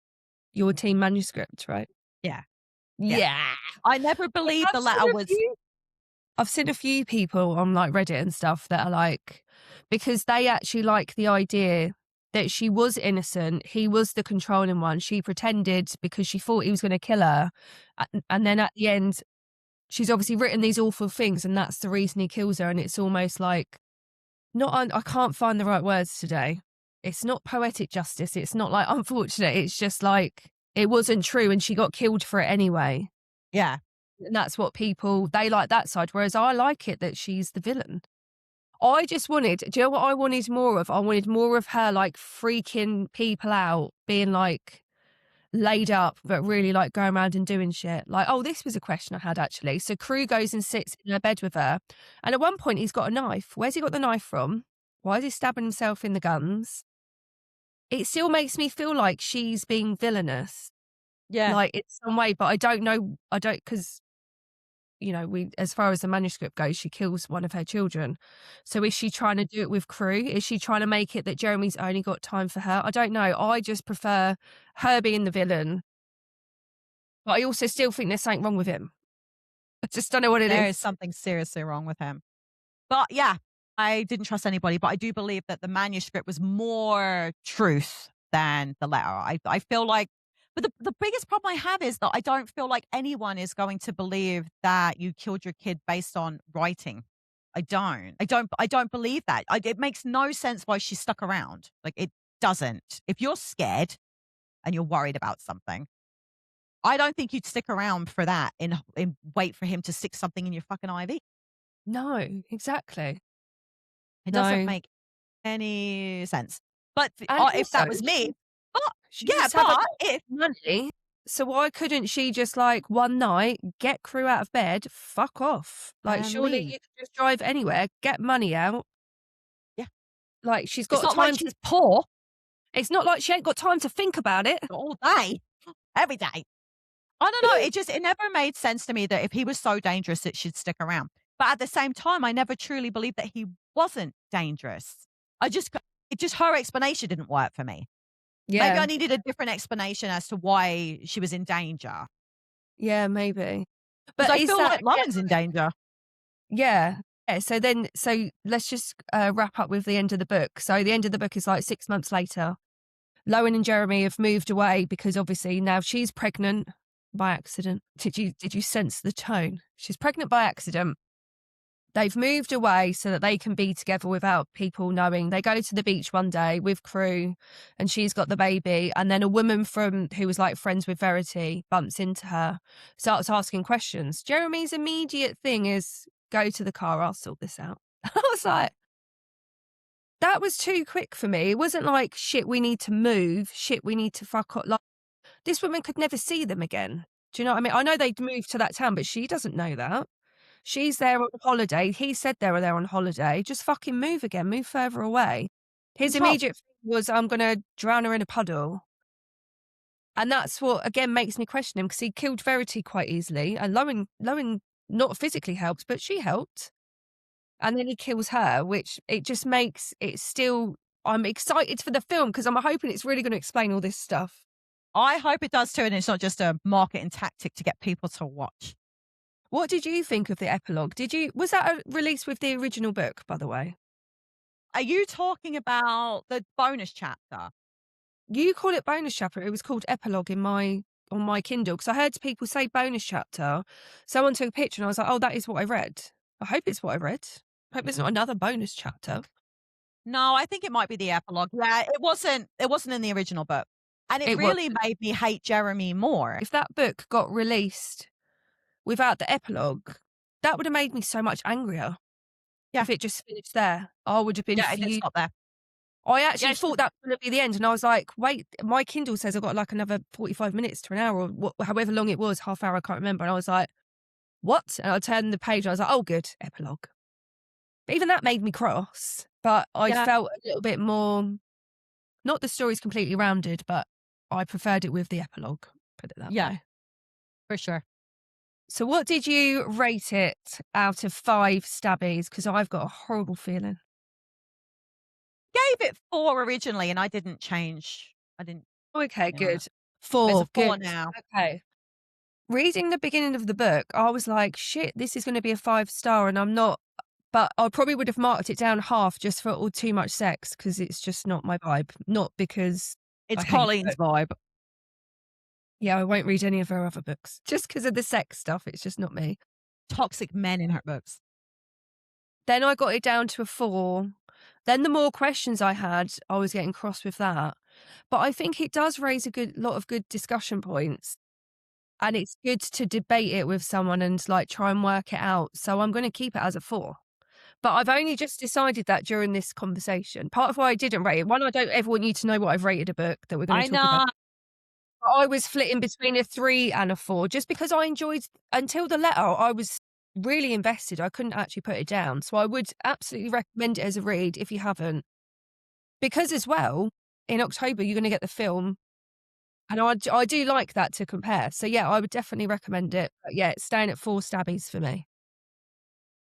your team Manuscript, right? Yeah. Yeah. I never believed the letter was. I've seen a few people on like Reddit and stuff that are like, because they actually like the idea that she was innocent. He was the controlling one. She pretended because she thought he was going to kill her. And then at the end, she's obviously written these awful things and that's the reason he kills her. And it's almost like, I can't find the right words today. It's not poetic justice. It's not like unfortunate. It's just like it wasn't true and she got killed for it anyway. Yeah. And that's what they like that side. Whereas I like it that she's the villain. I just wanted, do you know what I wanted more of? I wanted more of her like freaking people out, being like laid up, but really like going around and doing shit. Like, oh, this was a question I had actually. So Crew goes and sits in her bed with her. And at one point he's got a knife. Where's he got the knife from? Why is he stabbing himself in the guns? It still makes me feel like she's being villainous. Yeah. Like in some way, but I don't know. Because you know, as far as the manuscript goes, she kills one of her children. So is she trying to do it with Crew? Is she trying to make it that Jeremy's only got time for her? I don't know. I just prefer her being the villain. But I also still think there's something wrong with him. I just don't know what it is. There is something seriously wrong with him. But yeah, I didn't trust anybody, but I do believe that the manuscript was more truth than the letter. I feel like, but the biggest problem I have is that I don't feel like anyone is going to believe that you killed your kid based on writing. I don't believe that. It makes no sense why she stuck around. Like it doesn't. If you're scared and you're worried about something, I don't think you'd stick around for that and wait for him to stick something in your fucking IV. No, exactly. It doesn't make any sense. But if that was me, if money, so why couldn't she just like one night get Crew out of bed, fuck off? Like surely you could just drive anywhere, get money out. Yeah, like she's got it's not time. Like she's poor. It's not like she ain't got time to think about it all day, every day. I don't know. It never made sense to me that if he was so dangerous that she'd stick around. But at the same time, I never truly believed that he wasn't dangerous. Her explanation didn't work for me. Yeah. Maybe I needed a different explanation as to why she was in danger. Yeah, maybe. But I feel like Lauren's in danger. Yeah. So let's just wrap up with the end of the book. So the end of the book is like 6 months later. Lowen and Jeremy have moved away because obviously now she's pregnant by accident. Did you sense the tone? She's pregnant by accident. They've moved away so that they can be together without people knowing. They go to the beach one day with crew and she's got the baby. And then a woman who was like friends with Verity bumps into her, starts asking questions. Jeremy's immediate thing is, go to the car, I'll sort this out. I was like, that was too quick for me. It wasn't like, shit, we need to move. Shit, we need to fuck up. Like, this woman could never see them again. Do you know what I mean? I know they'd moved to that town, but she doesn't know that. She's there on holiday. He said they were there on holiday. Just fucking move again. Move further away. His immediate thing was, I'm going to drown her in a puddle. And that's what, again, makes me question him, because he killed Verity quite easily. And Lowen not physically helped, but she helped. And then he kills her, which it just makes it still... I'm excited for the film because I'm hoping it's really going to explain all this stuff. I hope it does too, and it's not just a marketing tactic to get people to watch. What did you think of the epilogue? Was that released with the original book, by the way? Are you talking about the bonus chapter? You call it bonus chapter. It was called epilogue on my Kindle, because I heard people say bonus chapter. Someone took a picture and I was like, oh, that is what I read. I hope it's what I read. I hope it's not another bonus chapter. No, I think it might be the epilogue. Yeah, it wasn't in the original book. And it really made me hate Jeremy more. If that book got released without the epilogue, that would have made me so much angrier. Yeah. If it just finished there, I would have been... Yeah, it didn't stop there. I actually thought that was going to be the end. And I was like, wait, my Kindle says I've got like another 45 minutes to an hour, or however long it was, half hour, I can't remember. And I was like, what? And I turned the page and I was like, oh, good, epilogue. But even that made me cross. But I felt a little bit more, not the story's completely rounded, but I preferred it with the epilogue, put it that way. For sure. So what did you rate it out of 5 stabbies? Because I've got a horrible feeling. Gave it 4 originally, and I didn't change. Okay, good. 4. It's a 4 now. Okay. Reading the beginning of the book, I was like, shit, this is going to be a 5-star, and I'm not. But I probably would have marked it down half just for all too much sex, because it's just not my vibe. Not because it's Colleen's vibe. Yeah, I won't read any of her other books just because of the sex stuff. It's just not me. Toxic men in her books. Then I got it down to a 4. Then the more questions I had, I was getting cross with that. But I think it does raise a lot of good discussion points. And it's good to debate it with someone and like try and work it out. So I'm going to keep it as a 4. But I've only just decided that during this conversation. Part of why I didn't rate it. One, I don't ever want you to know what I've rated a book that we're going to talk about. I was flitting between a 3 and a 4 just because I enjoyed, until the letter, I was really invested. I couldn't actually put it down. So I would absolutely recommend it as a read if you haven't. Because as well, in October, you're going to get the film. And I do like that to compare. So yeah, I would definitely recommend it. But yeah, it's staying at 4 stabbies for me.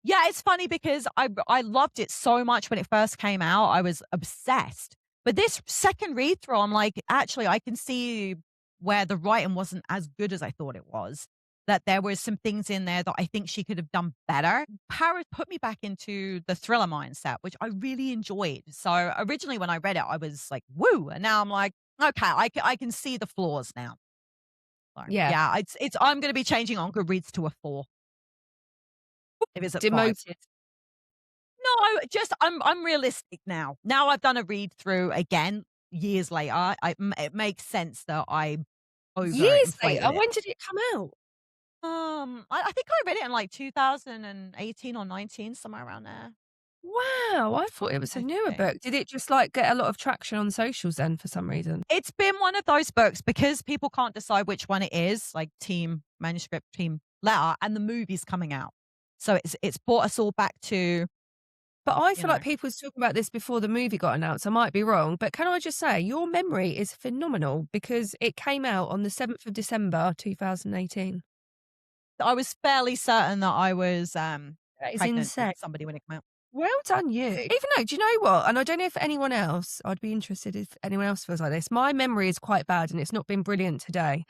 Yeah, it's funny because I loved it so much when it first came out. I was obsessed. But this second read through, I'm like, actually, I can see where the writing wasn't as good as I thought it was. That there were some things in there that I think she could have done better. Paris put me back into the thriller mindset, which I really enjoyed. So originally when I read it, I was like, woo. And now I'm like, okay, I can see the flaws now. So, yeah, I'm going to be changing on Goodreads to a 4. If it's at demoted. 5. No, just I'm realistic now. Now I've done a read through again years later. It makes sense that I years later. When did it come out? I think I read it in like 2018 or 19, somewhere around there. Wow, I thought it was a newer book. Did it just like get a lot of traction on socials then for some reason? It's been one of those books because people can't decide which one it is, like team manuscript, team letter, and the movie's coming out. So it's brought us all back to. But I feel like people was talking about this before the movie got announced. I might be wrong, but can I just say your memory is phenomenal because it came out on the 7th of December 2018. I was fairly certain that I was that is insane. With somebody when it came out. Well done, you. Even though, do you know what? And I don't know if anyone else, I'd be interested if anyone else feels like this. My memory is quite bad and it's not been brilliant today.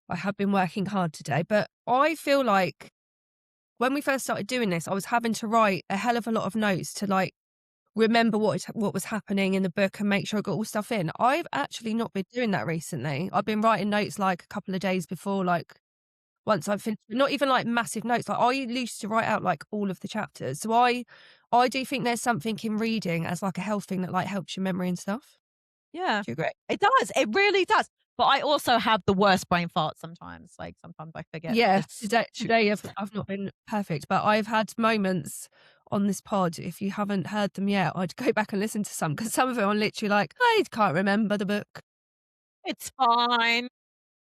I have been working hard today, but I feel like when we first started doing this, I was having to write a hell of a lot of notes to like remember what was happening in the book and make sure I got all stuff in. I've actually not been doing that recently. I've been writing notes like a couple of days before, like once I've finished. Not even like massive notes. Like I used to write out like all of the chapters. So I do think there's something in reading as like a health thing that like helps your memory and stuff. Yeah, Do you agree? it does. It really does. But I also have the worst brain fart sometimes. Like sometimes I forget. Yeah, This. today I've not been perfect, but I've had moments on this pod. If you haven't heard them yet, I'd go back and listen to some because some of them are literally like, I can't remember the book. It's fine.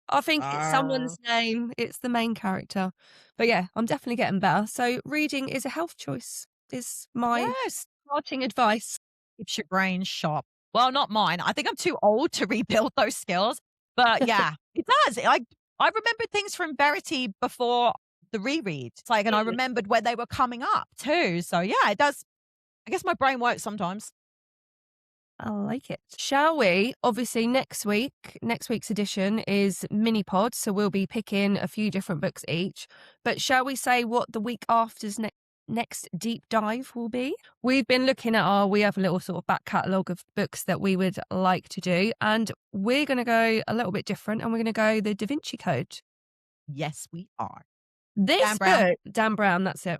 I think it's someone's name. It's the main character. But yeah, I'm definitely getting better. So reading is a health choice, is my Yes. parting advice. Keeps your brain sharp. Well, not mine. I think I'm too old to rebuild those skills. But yeah, it does. I remembered things from Verity before the reread. It's like, and I remembered where they were coming up too. So yeah, it does. I guess my brain works sometimes. I like it. Shall we? Obviously, next week's edition is mini pod, so we'll be picking a few different books each. But shall we say what the week after's next deep dive will be? We've been looking at we have a little sort of back catalogue of books that we would like to do, and we're going to go a little bit different, and we're going to go the Da Vinci Code. Yes, we are. This book, Dan Brown, that's it.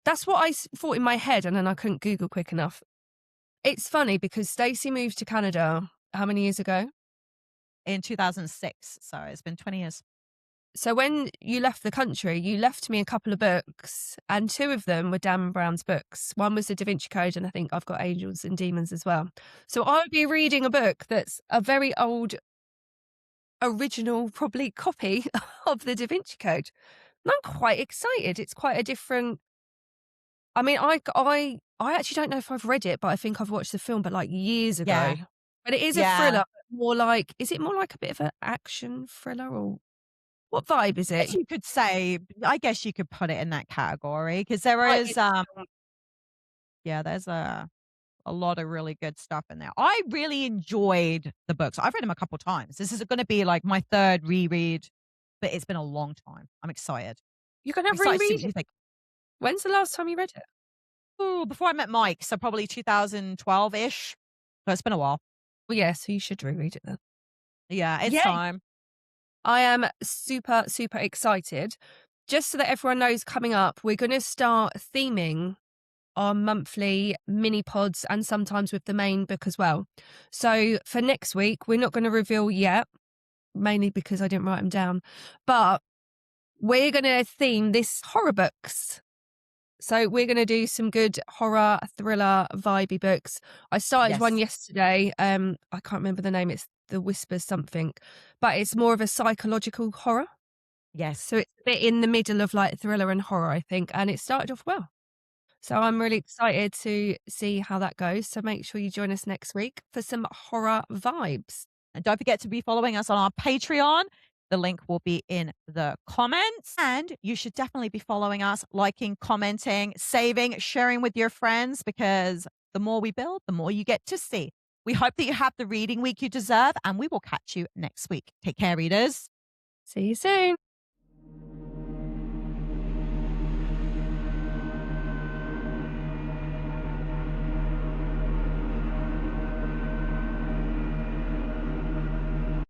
That's what I thought in my head, and then I couldn't Google quick enough. It's funny because Stacey moved to Canada how many years ago? In 2006. So it's been 20 years. So when you left the country, you left me a couple of books, and two of them were Dan Brown's books. One was the Da Vinci Code, and I think I've got Angels and Demons as well. So I would be reading a book that's a very old, original, probably copy of the Da Vinci Code. And I'm quite excited. It's quite a different... I mean, I actually don't know if I've read it, but I think I've watched the film, but like years ago. Yeah. But it is a thriller, more like... Is it more like a bit of an action thriller, or... What vibe is it? You could say, I guess you could put it in that category because there is, there's a lot of really good stuff in there. I really enjoyed the books. I've read them a couple times. This is going to be like my third reread, but it's been a long time. I'm excited. You're going to reread it? When's the last time you read it? Oh, before I met Mike, so probably 2012-ish. So it's been a while. Well, yeah, so you should reread it then. Yeah, it's time. I am super, super excited. Just so that everyone knows, coming up, we're going to start theming our monthly mini pods and sometimes with the main book as well. So for next week, we're not going to reveal yet, mainly because I didn't write them down, but we're going to theme this horror books. So we're going to do some good horror, thriller, vibey books. I started one yesterday. I can't remember the name. It's The Whisper something, but it's more of a psychological horror. Yes. So it's a bit in the middle of like thriller and horror, I think. And it started off well. So I'm really excited to see how that goes. So make sure you join us next week for some horror vibes. And don't forget to be following us on our Patreon. The link will be in the comments. And you should definitely be following us, liking, commenting, saving, sharing with your friends, because the more we build, the more you get to see. We hope that you have the reading week you deserve, and we will catch you next week. Take care, readers. See you soon.